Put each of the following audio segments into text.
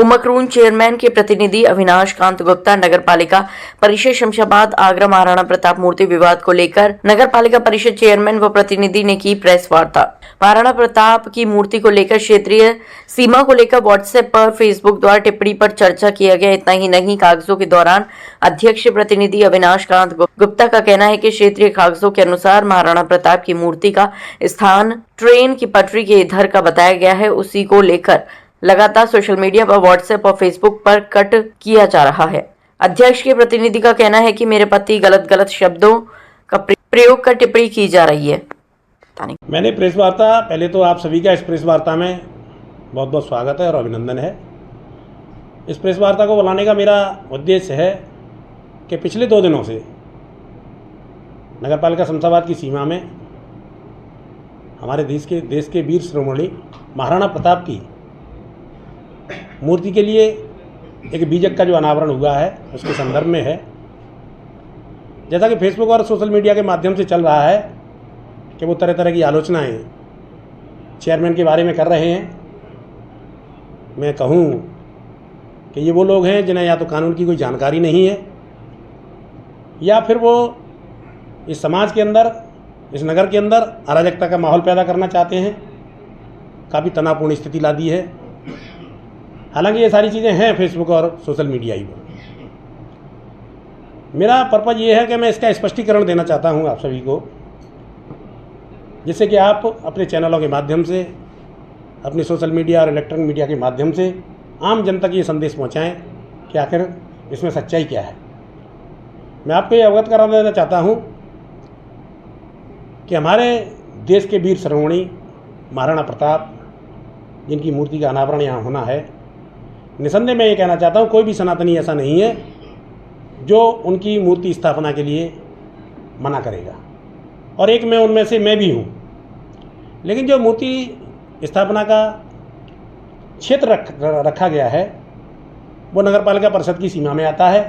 उमकरून chairman के प्रतिनिधि अविनाश कांत गुप्ता नगर पालिका परिषद शमशाबाद आगरा महाराणा प्रताप मूर्ति विवाद को लेकर नगर पालिका परिषद चेयरमैन व प्रतिनिधि ने की प्रेस वार्ता। महाराणा प्रताप की मूर्ति को लेकर क्षेत्रीय सीमा को लेकर व्हाट्सएप पर फेसबुक द्वारा टिप्पणी पर चर्चा किया गया। इतना ही नहीं, कागजों के दौरान अध्यक्ष प्रतिनिधि अविनाश कांत गुप्ता का कहना है कि क्षेत्रीय कागजों के अनुसार महाराणा प्रताप की मूर्ति का स्थान ट्रेन की पटरी के इधर का बताया गया है। उसी को लेकर लगातार सोशल मीडिया पर व्हाट्सएप और फेसबुक पर कट किया जा रहा है। अध्यक्ष के प्रतिनिधि का कहना है कि मेरे प्रति गलत शब्दों का प्रयोग कर टिप्पणी की जा रही है। मैंने प्रेस वार्ता, पहले तो आप सभी का इस प्रेस वार्ता में बहुत बहुत स्वागत है और अभिनंदन है। इस प्रेस वार्ता को बुलाने का मेरा उद्देश्य है कि पिछले 2 दिनों से नगर पालिका शमशाबाद की सीमा में हमारे देश के वीर शिरोमणि महाराणा प्रताप की मूर्ति के लिए एक बीजक का जो अनावरण हुआ है उसके संदर्भ में है। जैसा कि फेसबुक और सोशल मीडिया के माध्यम से चल रहा है कि वो तरह तरह की आलोचनाएं चेयरमैन के बारे में कर रहे हैं। मैं कहूँ कि ये वो लोग हैं जिन्हें या तो कानून की कोई जानकारी नहीं है या फिर वो इस समाज के अंदर, इस नगर के अंदर अराजकता का माहौल पैदा करना चाहते हैं। काफ़ी तनावपूर्ण स्थिति ला दी है। हालांकि ये सारी चीज़ें हैं फेसबुक और सोशल मीडिया ही पर। मेरा पर्पज़ ये है कि मैं इसका स्पष्टीकरण देना चाहता हूँ आप सभी को, जिससे कि आप अपने चैनलों के माध्यम से, अपने सोशल मीडिया और इलेक्ट्रॉनिक मीडिया के माध्यम से आम जनता को ये संदेश पहुँचाएँ कि आखिर इसमें सच्चाई क्या है। मैं आपको ये अवगत करा देना चाहता हूँ कि हमारे देश के वीर शिरोमणि महाराणा प्रताप, जिनकी मूर्ति का अनावरण यहाँ होना है, निसंदेह मैं ये कहना चाहता हूँ कोई भी सनातनी ऐसा नहीं है जो उनकी मूर्ति स्थापना के लिए मना करेगा, और एक मैं उनमें से मैं भी हूँ। लेकिन जो मूर्ति स्थापना का क्षेत्र रखा गया है वो नगर पालिका परिषद की सीमा में आता है,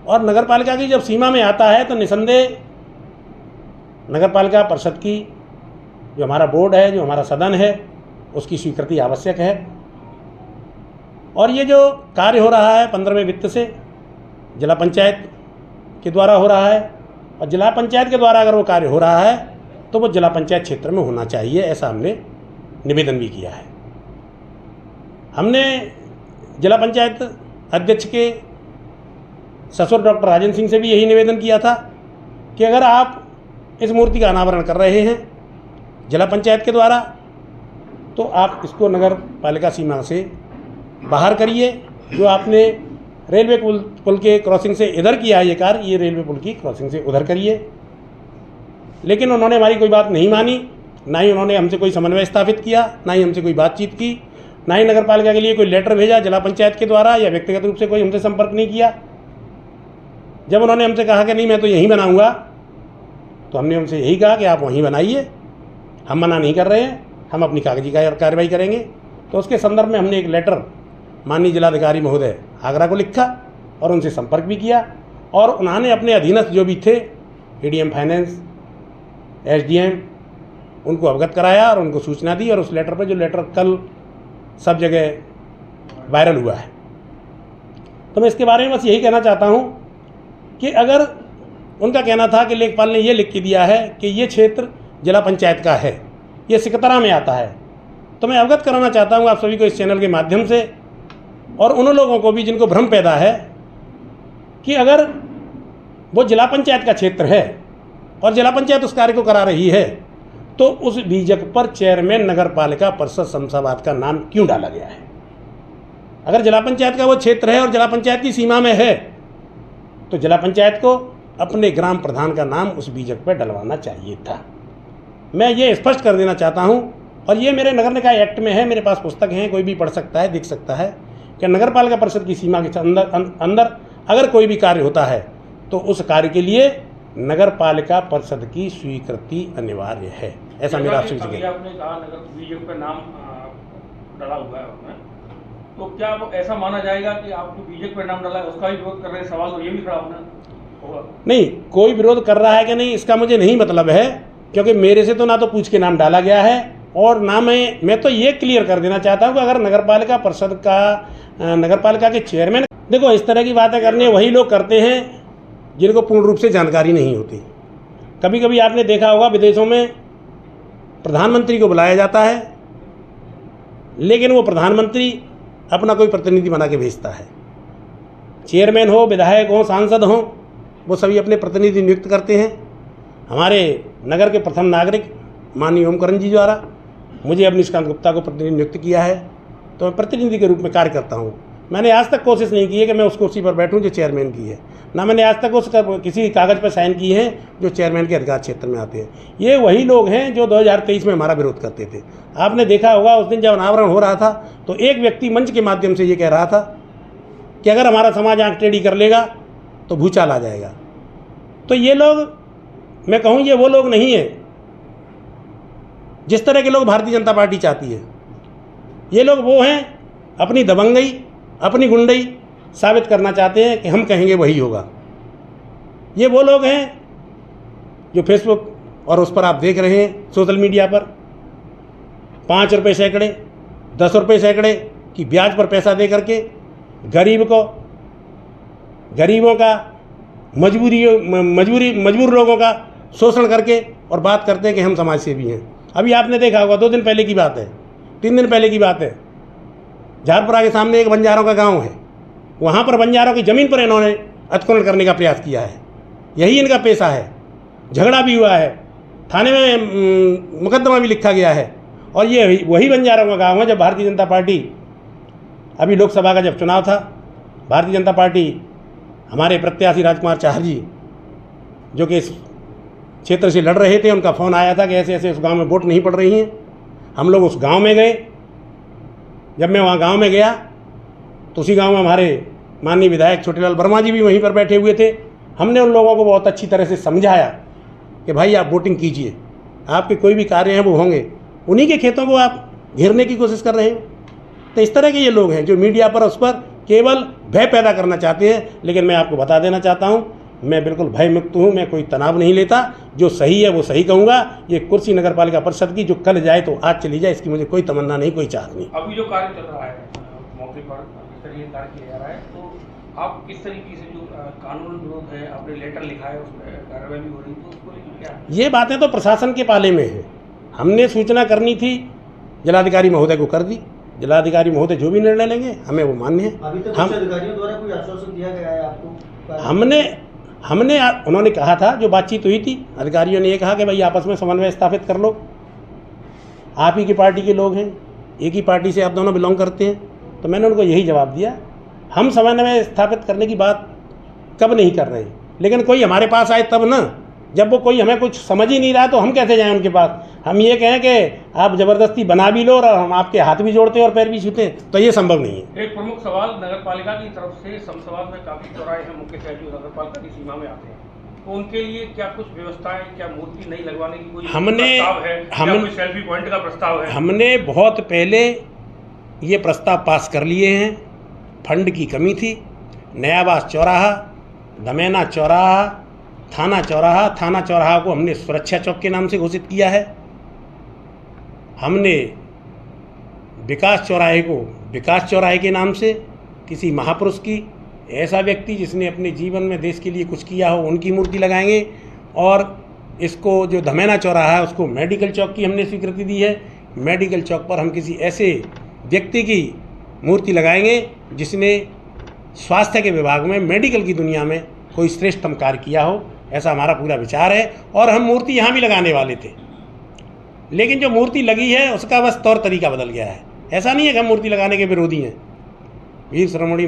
और नगर पालिका की जब सीमा में आता है तो निसंदेह नगर पालिका परिषद की जो हमारा बोर्ड है, जो हमारा सदन है, उसकी स्वीकृति आवश्यक है। और ये जो कार्य हो रहा है 15वें वित्त से जिला पंचायत के द्वारा हो रहा है, और जिला पंचायत के द्वारा अगर वो कार्य हो रहा है तो वो जिला पंचायत क्षेत्र में होना चाहिए, ऐसा हमने निवेदन भी किया है। हमने जिला पंचायत अध्यक्ष के ससुर डॉक्टर राजेंद्र सिंह से भी यही निवेदन किया था कि अगर आप इस मूर्ति का अनावरण कर रहे हैं जिला पंचायत के द्वारा तो आप इसको नगर पालिका सीमा से बाहर करिए। जो आपने रेलवे पुल के क्रॉसिंग से इधर किया है ये कार्य, ये रेलवे पुल की क्रॉसिंग से उधर करिए। लेकिन उन्होंने हमारी कोई बात नहीं मानी, ना ही उन्होंने हमसे कोई समन्वय स्थापित किया, ना ही हमसे कोई बातचीत की, ना ही नगर पालिका के लिए कोई लेटर भेजा जिला पंचायत के द्वारा, या व्यक्तिगत रूप से कोई हमसे संपर्क नहीं किया। जब उन्होंने हमसे कहा कि नहीं मैं तो यहीं बनाऊँगा, तो हमने उनसे यही कहा कि आप वहीं बनाइए, हम मना नहीं कर रहे हैं, हम अपनी कागजी कार्रवाई करेंगे। तो उसके संदर्भ में हमने एक लेटर माननीय जिलाधिकारी महोदय आगरा को लिखा और उनसे संपर्क भी किया, और उन्होंने अपने अधीनस्थ जो भी थे एडीएम फाइनेंस, एसडीएम, उनको अवगत कराया और उनको सूचना दी। और उस लेटर पर, जो लेटर कल सब जगह वायरल हुआ है, तो मैं इसके बारे में बस यही कहना चाहता हूँ कि अगर उनका कहना था कि लेखपाल ने ये लिख के दिया है कि ये क्षेत्र जिला पंचायत का है, ये सिकतरा में आता है, तो मैं अवगत कराना चाहता हूँ आप सभी को इस चैनल के माध्यम से, और उन लोगों को भी जिनको भ्रम पैदा है कि अगर वो जिला पंचायत का क्षेत्र है और जिला पंचायत उस कार्य को करा रही है तो उस बीजक पर चेयरमैन नगर पालिका परिषद शमशाबाद का नाम क्यों डाला गया है। अगर जिला पंचायत का वो क्षेत्र है और जिला पंचायत की सीमा में है तो जिला पंचायत को अपने ग्राम प्रधान का नाम उस बीजक पर डलवाना चाहिए था। मैं ये स्पष्ट कर देना चाहता हूँ, और ये मेरे नगर निकाय एक्ट में है, मेरे पास पुस्तक हैं, कोई भी पढ़ सकता है, देख सकता है कि नगर पालिका परिषद की सीमा के अंदर अगर कोई भी कार्य होता है तो उस कार्य के लिए नगर पालिका परिषद की स्वीकृति अनिवार्य है। ऐसा मेरा आपसे आपने कहा नगर बीजक पे नाम डाला हुआ है उसमें, तो क्या वो ऐसा माना जाएगा कि आपको बीजक पे नाम डाला है उसका भी विरोध कर रहे हैं? सवाल तो ये भी खड़ा होगा। नहीं, कोई विरोध कर रहा है कि नहीं इसका मुझे नहीं मतलब है, क्योंकि मेरे से तो ना तो पूछ के नाम डाला गया है और ना मैं तो ये क्लियर कर देना चाहता हूँ कि अगर नगरपालिका परिषद का नगरपालिका के चेयरमैन, देखो इस तरह की बातें करने वही लोग करते हैं जिनको पूर्ण रूप से जानकारी नहीं होती। कभी कभी आपने देखा होगा विदेशों में प्रधानमंत्री को बुलाया जाता है, लेकिन वो प्रधानमंत्री अपना कोई प्रतिनिधि बना के भेजता है। चेयरमैन हो, विधायक हो, सांसद हो, वो सभी अपने प्रतिनिधि नियुक्त करते हैं। हमारे नगर के प्रथम नागरिक माननीय ओमकरण जी द्वारा मुझे अब निष्कांत गुप्ता को प्रतिनिधि नियुक्त किया है, तो मैं प्रतिनिधि के रूप में कार्य करता हूँ। मैंने आज तक कोशिश नहीं की है कि मैं उस कुर्सी पर बैठूं जो चेयरमैन की है, ना मैंने आज तक उस किसी कागज़ पर साइन किए हैं जो चेयरमैन के अधिकार क्षेत्र में आते हैं। ये वही लोग हैं जो 2023 में हमारा विरोध करते थे। आपने देखा होगा उस दिन जब अनावरण हो रहा था तो एक व्यक्ति मंच के माध्यम से ये कह रहा था कि अगर हमारा समाज आंख टेढ़ी कर लेगा तो भूचाल आ जाएगा। तो ये लोग, मैं कहूँ ये वो लोग नहीं है जिस तरह के लोग भारतीय जनता पार्टी चाहती है। ये लोग वो हैं अपनी दबंगई, अपनी गुंडई साबित करना चाहते हैं कि हम कहेंगे वही होगा। ये वो लोग हैं जो फेसबुक और उस पर आप देख रहे हैं सोशल मीडिया पर 5 रुपये सैकड़े, 10 रुपये सैकड़े की ब्याज पर पैसा दे करके गरीबों का मजबूर लोगों का शोषण करके और बात करते हैं कि हम समाज सेवी हैं। अभी आपने देखा होगा 2 दिन पहले की बात है, 3 दिन पहले की बात है, झारपुरा के सामने एक बंजारों का गांव है, वहाँ पर बंजारों की ज़मीन पर इन्होंने उत्खनन करने का प्रयास किया है। यही इनका पेशा है। झगड़ा भी हुआ है, थाने में मुकदमा भी लिखा गया है। और ये वही बंजारों का गांव है जब भारतीय जनता पार्टी, अभी लोकसभा का जब चुनाव था, भारतीय जनता पार्टी हमारे प्रत्याशी राजकुमार चाहर जी जो कि इस क्षेत्र से लड़ रहे थे, उनका फ़ोन आया था कि ऐसे ऐसे उस गांव में वोट नहीं पड़ रही हैं। हम लोग उस गांव में गए। जब मैं वहाँ गांव में गया तो उसी गांव में हमारे माननीय विधायक छोटेलाल वर्मा जी भी वहीं पर बैठे हुए थे। हमने उन लोगों को बहुत अच्छी तरह से समझाया कि भाई आप वोटिंग कीजिए, आपके कोई भी कार्य हैं वो होंगे। उन्हीं के खेतों को आप घेरने की कोशिश कर रहे हैं। तो इस तरह के ये लोग हैं जो मीडिया पर उस पर केवल भय पैदा करना चाहते हैं। लेकिन मैं आपको बता देना चाहता हूँ, मैं बिल्कुल भय मुक्त हूँ, मैं कोई तनाव नहीं लेता। जो सही है वो सही कहूँगा। ये कुर्सी नगरपालिका परिषद की जो कल जाए तो आज चली जाए, इसकी मुझे कोई तमन्ना नहीं, कोई चाहत नहीं। अभी जो कार्य चल रहा है मौके पर इस तरीके कार्य किया जा रहा है, तो आप किस तरीके से जो कानून विरोध है, आपने लेटर लिखा है, उस पर कार्रवाई भी हो रही, तो उसको क्या? ये बातें तो प्रशासन के पाले में है। हमने सूचना करनी थी, जिलाधिकारी महोदय को कर दी। जिलाधिकारी महोदय जो भी निर्णय लेंगे हमें वो मान्य है। अभी तक कुछ अधिकारियों द्वारा कोई आश्वासन दिया गया है आपको? उन्होंने कहा था, जो बातचीत हुई थी, अधिकारियों ने ये कहा कि भाई आपस में समन्वय स्थापित कर लो, आप ही की पार्टी के लोग हैं, एक ही पार्टी से आप दोनों बिलोंग करते हैं। तो मैंने उनको यही जवाब दिया, हम समन्वय स्थापित करने की बात कब नहीं कर रहे, लेकिन कोई हमारे पास आए तब ना। जब वो कोई हमें कुछ समझ ही नहीं रहा तो हम कैसे जाएं उनके पास? हम ये कहें कि आप ज़बरदस्ती बना भी लो और हम आपके हाथ भी जोड़ते और पैर भी छूते, तो ये संभव नहीं है। एक प्रमुख सवाल नगरपालिका की तरफ से, समसवाद में काफ़ी चौराहे हैं मुख्य शहर जो नगरपालिका की सीमा में आते हैं, तो उनके लिए क्या कुछ व्यवस्थाएं, क्या मूर्ति नहीं लगवाने की कोई प्रस्ताव है, क्या कोई सेल्फी पॉइंट का प्रस्ताव है? हमने बहुत पहले ये प्रस्ताव पास कर लिए हैं। फंड की कमी थी। नयाबास चौराहा, दमेना चौराहा, थाना चौराहा को हमने सुरक्षा चौक के नाम से घोषित किया है। हमने विकास चौराहे को विकास चौराहे के नाम से, किसी महापुरुष की, ऐसा व्यक्ति जिसने अपने जीवन में देश के लिए कुछ किया हो, उनकी मूर्ति लगाएंगे। और इसको जो धमेना चौराहा है उसको मेडिकल चौक की हमने स्वीकृति दी है। मेडिकल चौक पर हम किसी ऐसे व्यक्ति की मूर्ति लगाएंगे जिसने स्वास्थ्य के विभाग में, मेडिकल की दुनिया में कोई श्रेष्ठतम कार्य किया हो। ऐसा हमारा पूरा विचार है। और हम मूर्ति यहाँ भी लगाने वाले थे, लेकिन जो मूर्ति लगी है उसका बस तौर तरीका बदल गया है। ऐसा नहीं है कि हम मूर्ति लगाने के विरोधी हैं। वीर शिरोमणि